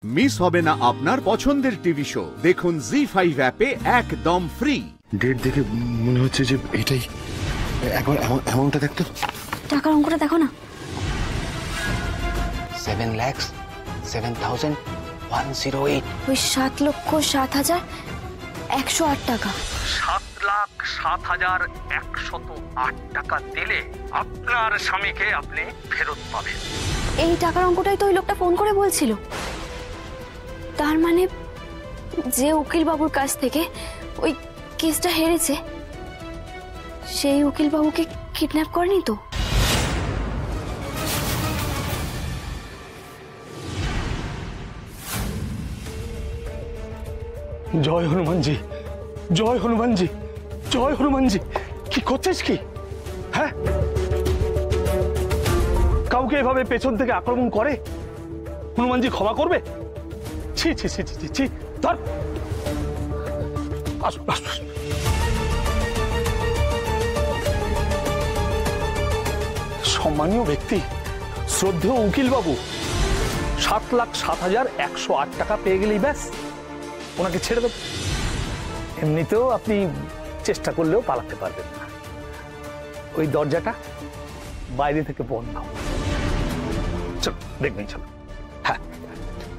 Miss হবে না আপনার পছন্দের টিভি শো। দেখুন জি5 অ্যাপে একদম ফ্রি। ডেট দেখে মনে হচ্ছে যে এটাই। একবার অ্যামাউন্টটা দেখতো। টাকার অঙ্কটা দেখো না। 7,07,108। ওই 7,07,108 টাকা। 7,07,108 টাকা দিলে আপনার স্বামীকে আপনি ফেরত পাবেন। এই টাকার অঙ্কটাই তো ওই লোকটা ফোন করে বলছিল। তার মানে যে উকিল বাবুর কাছ থেকে ওই কেসটা হেরেছে সেই উকিল বাবুকে কিডন্যাপ করেনি তো? জয় হনুমানজি, জয় হনুমানজি, জয় হনুমানজি। কি করছিস কি? হ্যাঁ, কাউকে এভাবে পেছন থেকে আক্রমণ করে হনুমানজি ক্ষমা করবে? ছি ছি ছি ছি ছি। ধর, আসুন আসুন। সম্মানীয় ব্যক্তি, শ্রদ্ধেয় উকিল বাবু 7,07,108 টাকা পেয়ে গেলেই ব্যাস ওনাকে ছেড়ে দেব। এমনিতেও আপনি চেষ্টা করলেও পালাতে পারবেন না। ওই দরজাটা বাইরে থেকে বন্ধ। চলো দেখবেন, চলো। হ্যাঁ,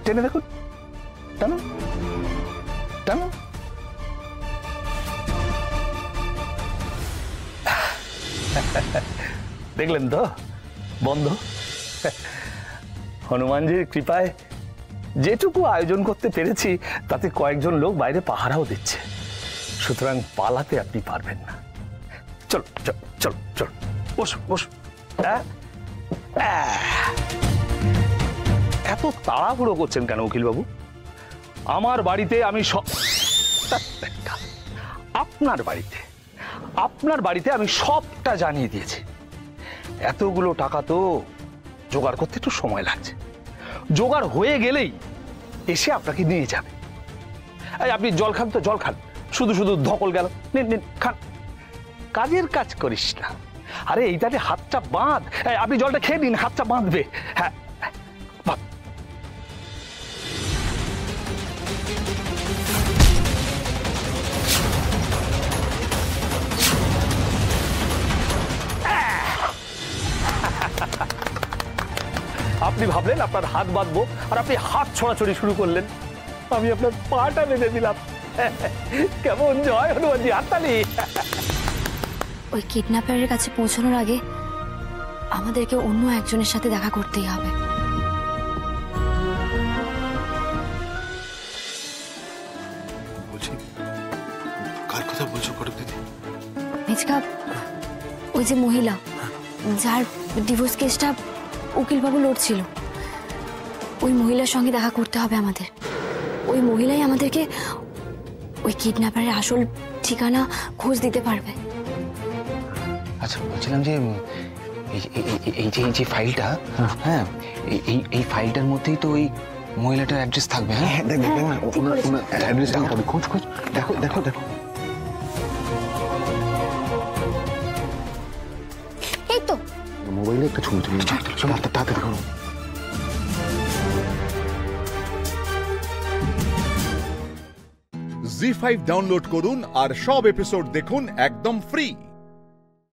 টেনে দেখুন, টানো টানো। দেখলেন তো বন্ধ। হনুমানজির কৃপায় যেটুকু আয়োজন করতে পেরেছি তাতে কয়েকজন লোক বাইরে পাহারাও দিচ্ছে, সুতরাং পালাতে আপনি পারবেন না। চল চল চল চল, বসুন বসুন। এত তাড়াহুড়ো করছেন কেন উকিল বাবু? আমার বাড়িতে আমি আপনার বাড়িতে আমি সবটা জানিয়ে দিয়েছি। এতগুলো টাকা তো জোগাড় করতে একটু সময় লাগছে। জোগাড় হয়ে গেলেই এসে আপনাকে নিয়ে যাবে। এই আপনি জল খান তো, জল খান। শুধু শুধু ধকল গেল, নিন নিন খান। কাজের কাজ করিস না। আরে এইটাতে হাতটা বাঁধ। আপনি জলটা খেয়ে নিন, হাতটা বাঁধবে। হ্যাঁ, আপনি ভাবলেন আপনার হাত বাঁধবো আর আপনি হাত ছড়াছড়ি শুরু করলেন। আমি আপনার পাটা বেঁধে দিলাম। কেমন? জয় হনুমানজি, হাততালি। ওই কিডন্যাপারের কাছে পৌঁছানোর আগে আমাদেরকে অন্য একজনের সাথে দেখা করতেই হবে। বলছি, কার কথা বলছো কটক দিদি? মেজকা, ওই যে মহিলা যার ডিভোর্স কেসটা উকিলবাবু লড়ছিল, ওই মহিলার সঙ্গে দেখা করতে হবে আমাদের। ওই মহিলাই আমাদেরকে ওই কিডন্যাপারের আসল ঠিকানা খোঁজ দিতে পারবে। আচ্ছা, বলছিলাম যে এই যে ফাইলটা, হ্যাঁ, এই ফাইলটার মধ্যেই তো ওই মহিলাটার অ্যাড্রেস থাকবে। হ্যাঁ, দেখ দেখ না, ওনার অ্যাড্রেস খোঁজ খোঁজ, দেখো দেখো দেখো। এই তো মোবাইলে একটা ছবি তুলি, তাড়াতাড়ি করো। জি5 ডাউনলোড করুন আর সব এপিসোড দেখুন একদম ফ্রি।